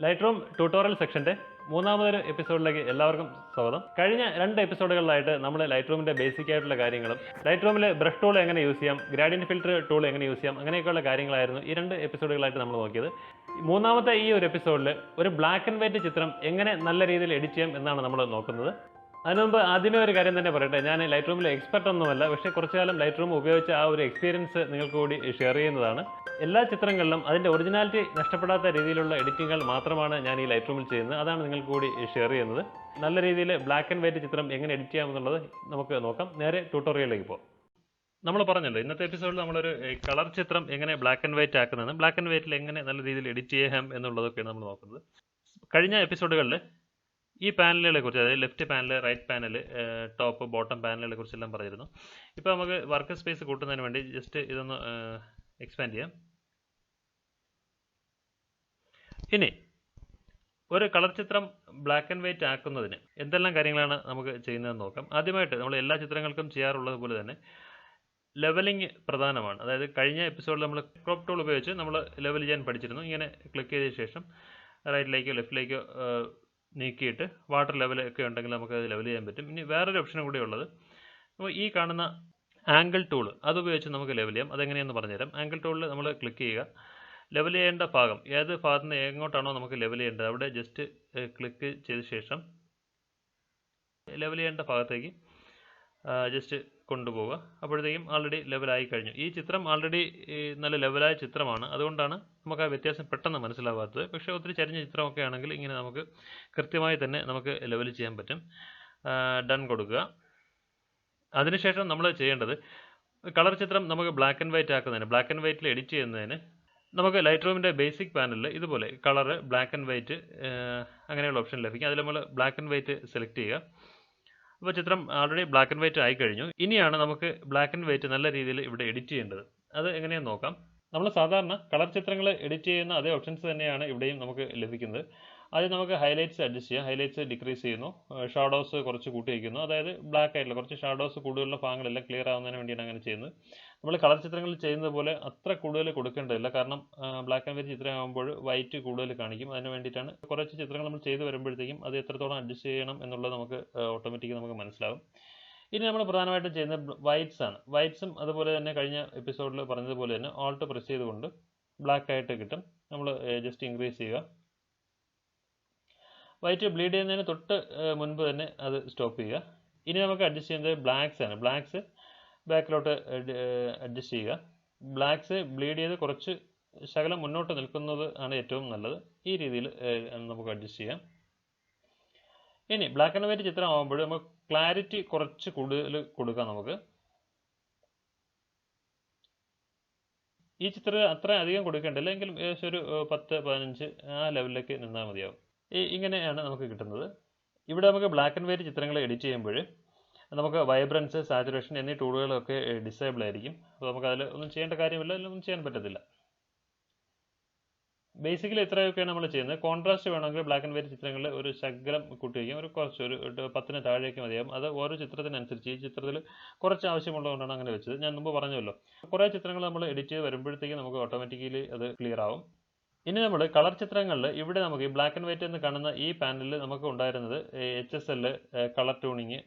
Light tutorial സെക്ഷൻ്റെ മൂന്നാമതൊരു എപ്പിസോഡിലേക്ക് എല്ലാവർക്കും സ്വാഗതം. കഴിഞ്ഞ 2 എപ്പിസോഡുകളിലായിട്ട് നമ്മൾ ലൈറ്റ് ബേസിക് ആയിട്ടുള്ള കാര്യങ്ങളും ലൈറ്റ് ബ്രഷ് ടൂൾ എങ്ങനെ യൂസ് ചെയ്യാം, ഗ്രാഡിയൻറ്റ് ഫിൽറ്റർ ടൂൾ എങ്ങനെ യൂസ് ചെയ്യാം, അങ്ങനെയൊക്കെയുള്ള കാര്യങ്ങളായിരുന്നു ഈ 2 എപ്പിസോഡുകളായിട്ട് നമ്മൾ നോക്കിയത്. മൂന്നാമത്തെ ഈ ഒരു എപ്പിസോഡിൽ ഒരു ബ്ലാക്ക് ആൻഡ് വൈറ്റ് ചിത്രം എങ്ങനെ നല്ല രീതിയിൽ എഡിറ്റ് ചെയ്യാം എന്നാണ് നമ്മൾ നോക്കുന്നത്. അതിനുമുമ്പ് ആദ്യമേ ഒരു കാര്യം തന്നെ പറയട്ടെ, ഞാൻ ലൈറ്റ് എക്സ്പെർട്ട് ഒന്നുമല്ല, പക്ഷേ കുറച്ചു കാലം ലൈറ്റ് ഉപയോഗിച്ച ആ ഒരു എക്സ്പീരിയൻസ് നിങ്ങൾക്ക് കൂടി ഷെയർ ചെയ്യുന്നതാണ്. എല്ലാ ചിത്രങ്ങളിലും അതിൻ്റെ ഒറിജിനാലിറ്റി നഷ്ടപ്പെടാത്ത രീതിയിലുള്ള എഡിറ്റിങ്ങുകൾ മാത്രമാണ് ഞാൻ ഈ ലൈറ്റ് ചെയ്യുന്നത്. അതാണ് നിങ്ങൾക്ക് കൂടി ഷെയർ ചെയ്യുന്നത്. നല്ല രീതിയിൽ ബ്ലാക്ക് ആൻഡ് വൈറ്റ് ചിത്രം എങ്ങനെ എഡിറ്റ് ചെയ്യാമെന്നുള്ളത് നമുക്ക് നോക്കാം. നേരെ ട്യൂട്ടോറിയലിലേക്ക് പോകാം. നമ്മൾ പറഞ്ഞല്ലോ, ഇന്നത്തെ എപ്പിസോഡിൽ നമ്മളൊരു കളർ ചിത്രം എങ്ങനെ ബ്ലാക്ക് ആൻഡ് വൈറ്റ് ആക്കുന്നതാണ്, ബ്ലാക്ക് ആൻഡ് വൈറ്റിൽ എങ്ങനെ നല്ല രീതിയിൽ എഡിറ്റ് ചെയ്യാം എന്നുള്ളതൊക്കെയാണ് നമ്മൾ നോക്കുന്നത്. കഴിഞ്ഞ എപ്പിസോഡുകളിൽ ഈ പാനലുകളെ കുറിച്ച്, അതായത് left panel, right panel, top bottom പാനലുകളെ കുറിച്ചെല്ലാം പറഞ്ഞിരുന്നു. ഇപ്പോൾ നമുക്ക് വർക്ക് സ്പേസ് കൂട്ടുന്നതിന് വേണ്ടി ജസ്റ്റ് ഇതൊന്ന് എക്സ്പാൻഡ് ചെയ്യാം. ഇനി ഒരു കളർ ചിത്രം ബ്ലാക്ക് ആൻഡ് വൈറ്റ് ആക്കുന്നതിന് എന്തെല്ലാം കാര്യങ്ങളാണ് നമുക്ക് ചെയ്യുന്നതെന്ന് നോക്കാം. ആദ്യമായിട്ട് നമ്മൾ എല്ലാ ചിത്രങ്ങൾക്കും ചെയ്യാറുള്ളത് പോലെ തന്നെ ലെവലിംഗ് പ്രധാനമാണ്. അതായത് കഴിഞ്ഞ എപ്പിസോഡിൽ നമ്മൾ ക്രോപ്പ് ടൂൾ ഉപയോഗിച്ച് നമ്മൾ ലെവൽ ചെയ്യാൻ പഠിച്ചിരുന്നു. ഇങ്ങനെ ക്ലിക്ക് ചെയ്ത ശേഷം റൈറ്റിലേക്കോ ലെഫ്റ്റിലേക്കോ നീക്കിയിട്ട് വാട്ടർ ലെവലൊക്കെ ഉണ്ടെങ്കിൽ നമുക്ക് അത് ലെവൽ ചെയ്യാൻ പറ്റും. ഇനി വേറൊരു ഓപ്ഷനും കൂടി ഉള്ളത്, അപ്പോൾ ഈ കാണുന്ന ആംഗിൾ ടൂൾ അതുപയോഗിച്ച് നമുക്ക് ലെവൽ ചെയ്യാം. അതെങ്ങനെയെന്ന് പറഞ്ഞുതരാം. ആംഗിൾ ടൂളിൽ നമ്മൾ ക്ലിക്ക് ചെയ്യുക. ലെവൽ ചെയ്യേണ്ട ഭാഗം, ഏത് ഭാഗത്ത് നിന്ന് എങ്ങോട്ടാണോ നമുക്ക് ലെവൽ ചെയ്യേണ്ടത് അവിടെ ജസ്റ്റ് ക്ലിക്ക് ചെയ്ത ശേഷം ലെവൽ ചെയ്യേണ്ട ഭാഗത്തേക്ക് ജസ്റ്റ് കൊണ്ടുപോവുക. അപ്പോഴത്തേക്കും ആൾറെഡി ലെവലായി കഴിഞ്ഞു. ഈ ചിത്രം ആൾറെഡി നല്ല ലെവലായ ചിത്രമാണ്, അതുകൊണ്ടാണ് നമുക്ക് ആ വ്യത്യാസം പെട്ടെന്ന് മനസ്സിലാവാത്തത്. പക്ഷേ ഒത്തിരി ചരിഞ്ഞ ചിത്രമൊക്കെ ആണെങ്കിൽ ഇങ്ങനെ നമുക്ക് കൃത്യമായി തന്നെ നമുക്ക് ലെവൽ ചെയ്യാൻ പറ്റും. ഡൺ കൊടുക്കുക. അതിനുശേഷം നമ്മൾ ചെയ്യേണ്ടത്, കളർ ചിത്രം നമുക്ക് ബ്ലാക്ക് ആൻഡ് വൈറ്റ് ആക്കുന്നതിന്, ബ്ലാക്ക് ആൻഡ് വൈറ്റിൽ എഡിറ്റ് ചെയ്യുന്നതിന് നമുക്ക് ലൈറ്റ് ബേസിക് പാനലിൽ ഇതുപോലെ കളറ്, ബ്ലാക്ക് ആൻഡ് വൈറ്റ് അങ്ങനെയുള്ള ഓപ്ഷൻ ലഭിക്കും. അതിൽ നമ്മൾ ബ്ലാക്ക് ആൻഡ് വൈറ്റ് സെലക്ട് ചെയ്യുക. അപ്പോൾ ചിത്രം ആൾറെഡി ബ്ലാക്ക് ആൻഡ് വൈറ്റ് ആയി കഴിഞ്ഞു. ഇനിയാണ് നമുക്ക് ബ്ലാക്ക് ആൻഡ് വൈറ്റ് നല്ല രീതിയിൽ ഇവിടെ എഡിറ്റ് ചെയ്യേണ്ടത്. അത് എങ്ങനെയാണെന്ന് നോക്കാം. നമ്മൾ സാധാരണ കളർ ചിത്രങ്ങൾ എഡിറ്റ് ചെയ്യുന്ന അതേ ഓപ്ഷൻസ് തന്നെയാണ് ഇവിടെയും നമുക്ക് ലഭിക്കുന്നത്. ആദ്യം നമുക്ക് ഹൈലൈറ്റ്സ് അഡ്ജസ്റ്റ് ചെയ്യാം. ഹൈലൈറ്റ്സ് ഡിക്രീസ് ചെയ്യുന്നു, ഷാഡോസ് കുറച്ച് കൂട്ടി വയ്ക്കുന്നു. അതായത് ബ്ലാക്ക് ആയിട്ടുള്ള കുറച്ച് ഷാഡോസ് കൂടുതലുള്ള ഭാഗങ്ങളെല്ലാം ക്ലിയർ ആവുന്നതിന് വേണ്ടിയാണ് അങ്ങനെ ചെയ്യുന്നത്. നമ്മൾ കളർ ചിത്രങ്ങളിൽ ചെയ്യുന്നത് പോലെ അത്ര കൂടുതൽ കൊടുക്കേണ്ടതില്ല, കാരണം ബ്ലാക്ക് ആൻഡ് വൈറ്റ് ചിത്രമാകുമ്പോൾ വൈറ്റ് കൂടുതൽ കാണിക്കും. അതിന് വേണ്ടിയിട്ടാണ് കുറച്ച് ചിത്രങ്ങൾ നമ്മൾ ചെയ്ത് വരുമ്പോഴത്തേക്കും അത് എത്രത്തോളം അഡ്ജസ്റ്റ് ചെയ്യണം എന്നുള്ളത് നമുക്ക് ഓട്ടോമാറ്റിക്കലി നമുക്ക് മനസ്സിലാവും. ഇനി നമ്മൾ പ്രധാനമായിട്ടും ചെയ്യുന്നത് വൈറ്റ്സ് ആണ്. വൈറ്റ്സും അതുപോലെ തന്നെ കഴിഞ്ഞ എപ്പിസോഡിൽ പറഞ്ഞതുപോലെ തന്നെ ഓൾട്ട് പ്രസ് ചെയ്തുകൊണ്ട് ബ്ലാക്ക് ആയിട്ട് കിട്ടും. നമ്മൾ ജസ്റ്റ് ഇൻക്രീസ് ചെയ്യുക. വൈറ്റ് ബ്ലീഡ് ചെയ്യുന്നതിന് തൊട്ട് മുൻപ് തന്നെ അത് സ്റ്റോപ്പ് ചെയ്യുക. ഇനി നമുക്ക് അഡ്ജസ്റ്റ് ചെയ്യുന്നത് ബ്ലാക്ക്സ് ആണ്. ബ്ലാക്ക്സ് ബാക്കിലോട്ട് അഡ്ജസ്റ്റ് ചെയ്യുക. ബ്ലാക്ക്സ് ബ്ലീഡ് ചെയ്ത് കുറച്ച് ശകലം മുന്നോട്ട് നിൽക്കുന്നത് ആണ് ഏറ്റവും നല്ലത്. ഈ രീതിയിൽ നമുക്ക് അഡ്ജസ്റ്റ് ചെയ്യാം. ഇനി ബ്ലാക്ക് ആൻഡ് വൈറ്റ് ചിത്രം ആകുമ്പോൾ നമുക്ക് ക്ലാരിറ്റി കുറച്ച് കൂടുതൽ കൊടുക്കാം. നമുക്ക് ഈ ചിത്രം അത്ര അധികം കൊടുക്കേണ്ടില്ല, എങ്കിലും ഏകദേശം ഒരു 10-15 ആ ലെവലിലേക്ക് നിന്നാൽ മതിയാവും. ഇങ്ങനെയാണ് നമുക്ക് കിട്ടുന്നത്. ഇവിടെ നമുക്ക് ബ്ലാക്ക് ആൻഡ് വൈറ്റ് ചിത്രങ്ങൾ എഡിറ്റ് ചെയ്യുമ്പോൾ നമുക്ക് വൈബ്രൻസ്, സാച്ചുറേഷൻ എന്നീ ടൂളുകളൊക്കെ ഡിസേബിൾ ആയിരിക്കും. അപ്പോൾ നമുക്ക് അതിൽ ഒന്നും ചെയ്യേണ്ട കാര്യമില്ല, അതിലൊന്നും ചെയ്യാൻ പറ്റത്തില്ല. ബേസിക്കലി ഇത്രയൊക്കെയാണ് നമ്മൾ ചെയ്യുന്നത്. കോൺട്രാസ്റ്റ് വേണമെങ്കിൽ ബ്ലാക്ക് ആൻഡ് വൈറ്റ് ചിത്രങ്ങളിൽ ഒരു ശകലം കൂട്ടി വയ്ക്കാം, ഒരു 10-ന് താഴേക്ക് മതിയാകും. അത് ഓരോ ചിത്രത്തിനനുസരിച്ച്, ഈ ചിത്രത്തിൽ കുറച്ച് ആവശ്യമുള്ളതുകൊണ്ടാണ് അങ്ങനെ വെച്ചത്. ഞാൻ മുമ്പ് പറഞ്ഞല്ലോ, കുറേ ചിത്രങ്ങൾ നമ്മൾ എഡിറ്റ് ചെയ്ത് വരുമ്പോഴത്തേക്കും നമുക്ക് ഓട്ടോമാറ്റിക്കലി അത് ക്ലിയർ ആവും. ഇനി നമ്മൾ കളർ ചിത്രങ്ങളിൽ ഇവിടെ നമുക്ക് ഈ ബ്ലാക്ക് ആൻഡ് വൈറ്റ് എന്ന് കാണുന്ന ഈ പാനലിൽ നമുക്ക് ഉണ്ടായിരുന്നത് HSL, കളർ ട്യൂണിങ്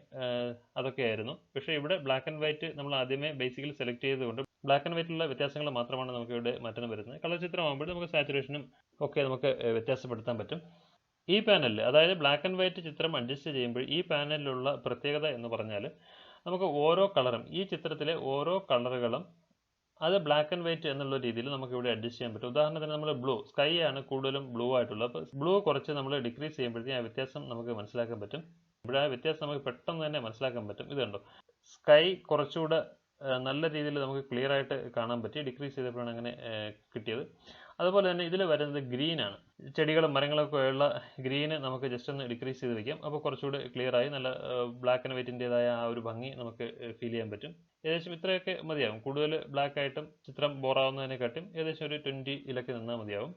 അതൊക്കെയായിരുന്നു. പക്ഷേ ഇവിടെ ബ്ലാക്ക് ആൻഡ് വൈറ്റ് നമ്മൾ ആദ്യമേ ബേസിക്കലി സെലക്ട് ചെയ്തുകൊണ്ട് ബ്ലാക്ക് ആൻഡ് വൈറ്റിലുള്ള വ്യത്യാസങ്ങൾ മാത്രമാണ് നമുക്ക് ഇവിടെ മാറ്റം വരുന്നത്. കളർ ചിത്രമാകുമ്പോൾ നമുക്ക് സാച്ചുറേഷനും ഒക്കെ നമുക്ക് വ്യത്യാസപ്പെടുത്താൻ പറ്റും. ഈ പാനലിൽ, അതായത് ബ്ലാക്ക് ആൻഡ് വൈറ്റ് ചിത്രം അഡ്ജസ്റ്റ് ചെയ്യുമ്പോൾ ഈ പാനലിലുള്ള പ്രത്യേകത എന്ന് പറഞ്ഞാൽ നമുക്ക് ഓരോ കളറും, ഈ ചിത്രത്തിലെ ഓരോ കളറുകളും അത് ബ്ലാക്ക് ആൻഡ് വൈറ്റ് എന്നുള്ള രീതിയിൽ നമുക്ക് ഇവിടെ അഡ്ജസ്റ്റ് ചെയ്യാൻ പറ്റും. ഉദാഹരണത്തിന് നമ്മൾ ബ്ലൂ, സ്കൈ ആണ് കൂടുതലും ബ്ലൂ ആയിട്ടുള്ളത്. അപ്പോൾ ബ്ലൂ കുറച്ച് നമ്മൾ ഡിക്രീസ് ചെയ്യുമ്പോഴത്തേക്കും ആ വ്യത്യാസം നമുക്ക് മനസ്സിലാക്കാൻ പറ്റും. ഇവിടെ ആ വ്യത്യാസം നമുക്ക് പെട്ടെന്ന് തന്നെ മനസ്സിലാക്കാൻ പറ്റും. ഇതുണ്ടോ, സ്കൈ കുറച്ചുകൂടെ നല്ല രീതിയിൽ നമുക്ക് ക്ലിയർ ആയിട്ട് കാണാൻ പറ്റി. ഡിക്രീസ് ചെയ്തപ്പോഴാണ് അങ്ങനെ കിട്ടിയത്. അതുപോലെ തന്നെ ഇതിൽ വരുന്നത് ഗ്രീനാണ്. ചെടികളും മരങ്ങളൊക്കെ ഉള്ള ഗ്രീന് നമുക്ക് ജസ്റ്റ് ഒന്ന് ഡിക്രീസ് ചെയ്ത് വയ്ക്കാം. അപ്പോൾ കുറച്ചുകൂടെ ക്ലിയർ ആയി നല്ല ബ്ലാക്ക് ആൻഡ് വൈറ്റിൻ്റെതായ ആ ഒരു ഭംഗി നമുക്ക് ഫീൽ ചെയ്യാൻ പറ്റും. ഏകദേശം ഇത്രയൊക്കെ മതിയാവും. കൂടുതൽ ബ്ലാക്ക് ആയിട്ടും ചിത്രം ബോറാവുന്നതിനെക്കാട്ടും ഏകദേശം ഒരു 20-ലൊക്കെ നിന്നാൽ മതിയാവും.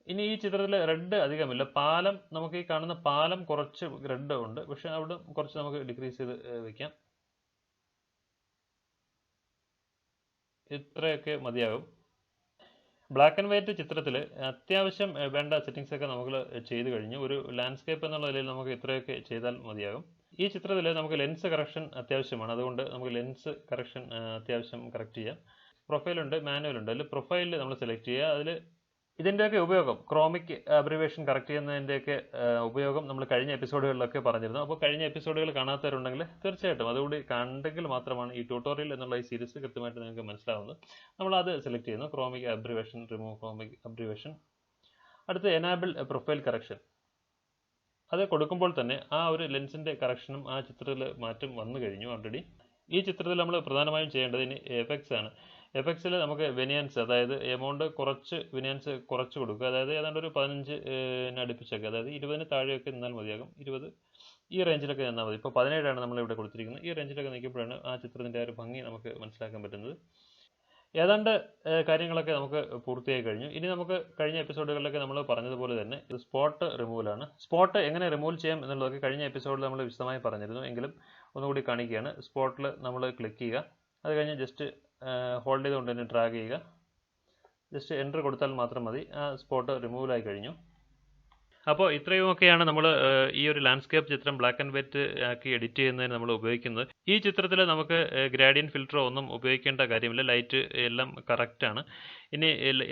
ഇനി ഈ ചിത്രത്തിൽ റെഡ് അധികമില്ല. പാലം, നമുക്ക് ഈ കാണുന്ന പാലം കുറച്ച് റെഡ് ഉണ്ട്, പക്ഷെ അവിടെ കുറച്ച് നമുക്ക് ഡിക്രീസ് ചെയ്ത് വയ്ക്കാം. ഇത്രയൊക്കെ മതിയാകും. ബ്ലാക്ക് ആൻഡ് വൈറ്റ് ചിത്രത്തിൽ അത്യാവശ്യം വേണ്ട സെറ്റിങ്സ് ഒക്കെ നമ്മൾ ചെയ്ത് കഴിഞ്ഞു. ഒരു ലാൻഡ്സ്കേപ്പ് എന്നുള്ള നിലയിൽ നമുക്ക് ഇത്രയൊക്കെ ചെയ്താൽ മതിയാകും. ഈ ചിത്രത്തിൽ നമുക്ക് ലെൻസ് കറക്ഷൻ അത്യാവശ്യമാണ്. അതുകൊണ്ട് നമുക്ക് ലെൻസ് കറക്ഷൻ അത്യാവശ്യം കറക്റ്റ് ചെയ്യാം. പ്രൊഫൈലുണ്ട്, മാനുവലുണ്ട്. അതിൽ പ്രൊഫൈലിൽ നമ്മൾ സെലക്ട് ചെയ്യുക. അതിൽ ഇതിൻ്റെയൊക്കെ ഉപയോഗം, ക്രോമിക് അബ്രിവേഷൻ കറക്റ്റ് ചെയ്യുന്നതിൻ്റെയൊക്കെ ഉപയോഗം നമ്മൾ കഴിഞ്ഞ എപ്പിസോഡുകളിലൊക്കെ പറഞ്ഞിരുന്നു. അപ്പോൾ കഴിഞ്ഞ എപ്പിസോഡുകൾ കാണാത്തവരുണ്ടെങ്കിൽ തീർച്ചയായിട്ടും അതുകൂടി കണ്ടെങ്കിൽ മാത്രമാണ് ഈ ട്യൂട്ടോറിയൽ എന്നുള്ള ഈ സീരീസ് കൃത്യമായിട്ട് നിങ്ങൾക്ക് മനസ്സിലാവുന്നത്. നമ്മൾ അത് സെലക്ട് ചെയ്യുന്നു, chromic abbreviation, remove chromic abbreviation. അടുത്ത് എനാബിൾ പ്രൊഫൈൽ കറക്ഷൻ. അത് കൊടുക്കുമ്പോൾ തന്നെ ആ ഒരു ലെൻസിൻ്റെ കറക്ഷനും ആ ചിത്രത്തിൽ മാറ്റം വന്നു കഴിഞ്ഞു ഓൾറെഡി. ഈ ചിത്രത്തിൽ നമ്മൾ പ്രധാനമായും ചെയ്യേണ്ടത് ഇനി എഫക്ട്സ് ആണ്. എഫക്ട്സിൽ നമുക്ക് വെനിയൻസ്, അതായത് എമൗണ്ട് കുറച്ച് വെനിയൻസ് കുറച്ച് കൊടുക്കുക. അതായത് ഏതാണ്ട് ഒരു 15 അടുപ്പിച്ചൊക്കെ, അതായത് 20 താഴെയൊക്കെ നിന്നാൽ മതിയാകും. 20 ഈ റേഞ്ചിലൊക്കെ നിന്നാൽ മതി. ഇപ്പോൾ 17 നമ്മളിവിടെ കൊടുത്തിരിക്കുന്നത്. ഈ റേഞ്ചിലൊക്കെ നിൽക്കുമ്പോഴാണ് ആ ചിത്രത്തിൻ്റെ ആ ഒരു ഭംഗി നമുക്ക് മനസ്സിലാക്കാൻ പറ്റുന്നത്. ഏതാണ്ട് കാര്യങ്ങളൊക്കെ നമുക്ക് പൂർത്തിയായി കഴിഞ്ഞു. ഇനി നമുക്ക് കഴിഞ്ഞ എപ്പിസോഡുകളിലൊക്കെ നമ്മൾ പറഞ്ഞതുപോലെ തന്നെ ഇത് സ്പോട്ട് റിമൂവലാണ്. സ്പോട്ട് എങ്ങനെ റിമൂവ് ചെയ്യാം എന്നുള്ളതൊക്കെ കഴിഞ്ഞ എപ്പിസോഡിൽ നമ്മൾ വിശദമായി പറഞ്ഞിരുന്നു. എങ്കിലും ഒന്നുകൂടി കാണിക്കുകയാണ്. സ്പോട്ടിൽ നമ്മൾ ക്ലിക്ക് ചെയ്യുക. അത് കഴിഞ്ഞ് ജസ്റ്റ് ഹോൾഡ് ചെയ്തുകൊണ്ട് തന്നെ ഡ്രാഗ് ചെയ്യുക. ജസ്റ്റ് എൻ്റർ കൊടുത്താൽ മാത്രം മതി. ആ സ്പോട്ട് റിമൂവലായി കഴിഞ്ഞു. അപ്പോൾ ഇത്രയുമൊക്കെയാണ് നമ്മൾ ഈ ഒരു ലാൻഡ്സ്കേപ്പ് ചിത്രം ബ്ലാക്ക് ആൻഡ് വൈറ്റ് ആക്കി എഡിറ്റ് ചെയ്യുന്നതിന് നമ്മൾ ഉപയോഗിക്കുന്നത്. ഈ ചിത്രത്തിൽ നമുക്ക് ഗ്രാഡിയൻ ഫിൽറ്ററോ ഒന്നും ഉപയോഗിക്കേണ്ട കാര്യമില്ല. ലൈറ്റ് എല്ലാം കറക്റ്റാണ്. ഇനി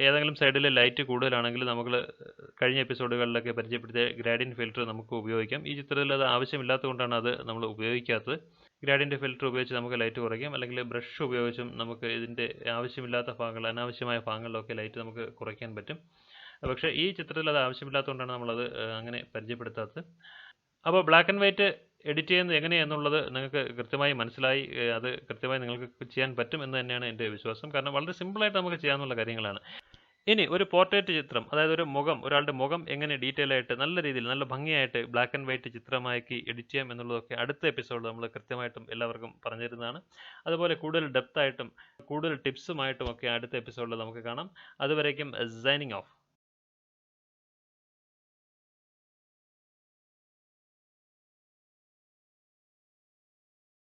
ഏതെങ്കിലും സൈഡിൽ ലൈറ്റ് കൂടുതലാണെങ്കിൽ നമുക്ക് കഴിഞ്ഞ എപ്പിസോഡുകളിലൊക്കെ പരിചയപ്പെടുത്തിയ ഗ്രാഡിയൻ ഫിൽറ്റർ നമുക്ക് ഉപയോഗിക്കാം. ഈ ചിത്രത്തിൽ അത് ആവശ്യമില്ലാത്തതുകൊണ്ടാണ് അത് നമ്മൾ ഉപയോഗിക്കാത്തത്. ഗ്രാഡിയൻ്റ് ഫിൽറ്റർ ഉപയോഗിച്ച് നമുക്ക് ലൈറ്റ് കുറയ്ക്കാം, അല്ലെങ്കിൽ ബ്രഷ് ഉപയോഗിച്ചും നമുക്ക് ഇതിൻ്റെ ആവശ്യമില്ലാത്ത ഭാഗങ്ങൾ, അനാവശ്യമായ ഭാഗങ്ങളിലൊക്കെ ലൈറ്റ് നമുക്ക് കുറയ്ക്കാൻ പറ്റും. പക്ഷേ ഈ ചിത്രത്തിൽ അത് ആവശ്യമില്ലാത്തതുകൊണ്ടാണ് നമ്മളത് അങ്ങനെ പരിചയപ്പെടുത്താത്തത്. അപ്പോൾ ബ്ലാക്ക് ആൻഡ് വൈറ്റ് എഡിറ്റ് ചെയ്യുന്നത് എങ്ങനെയെന്നുള്ളത് നിങ്ങൾക്ക് കൃത്യമായി മനസ്സിലായി. അത് കൃത്യമായി നിങ്ങൾക്ക് ചെയ്യാൻ പറ്റും എന്ന് തന്നെയാണ് എൻ്റെ വിശ്വാസം. കാരണം വളരെ സിമ്പിളായിട്ട് നമുക്ക് ചെയ്യാവുന്ന കാര്യങ്ങളാണ്. ഇനി ഒരു പോർട്രേറ്റ് ചിത്രം, അതായത് ഒരു മുഖം, ഒരാളുടെ മുഖം എങ്ങനെ ഡീറ്റെയിൽ ആയിട്ട് നല്ല രീതിയിൽ നല്ല ഭംഗിയായിട്ട് ബ്ലാക്ക് ആൻഡ് വൈറ്റ് ചിത്രമാക്കി എഡിറ്റ് ചെയ്യാം എന്നുള്ളതൊക്കെ അടുത്ത എപ്പിസോഡിൽ നമ്മൾ കൃത്യമായിട്ടും എല്ലാവർക്കും പറഞ്ഞു തരുന്നതാണ്. അതുപോലെ കൂടുതൽ ഡെപ്ത് ആയിട്ടും കൂടുതൽ ടിപ്സുമായിട്ടും ഒക്കെ അടുത്ത എപ്പിസോഡിൽ നമുക്ക് കാണാം. അതുവരേക്കും സൈനിങ് ഓഫ്.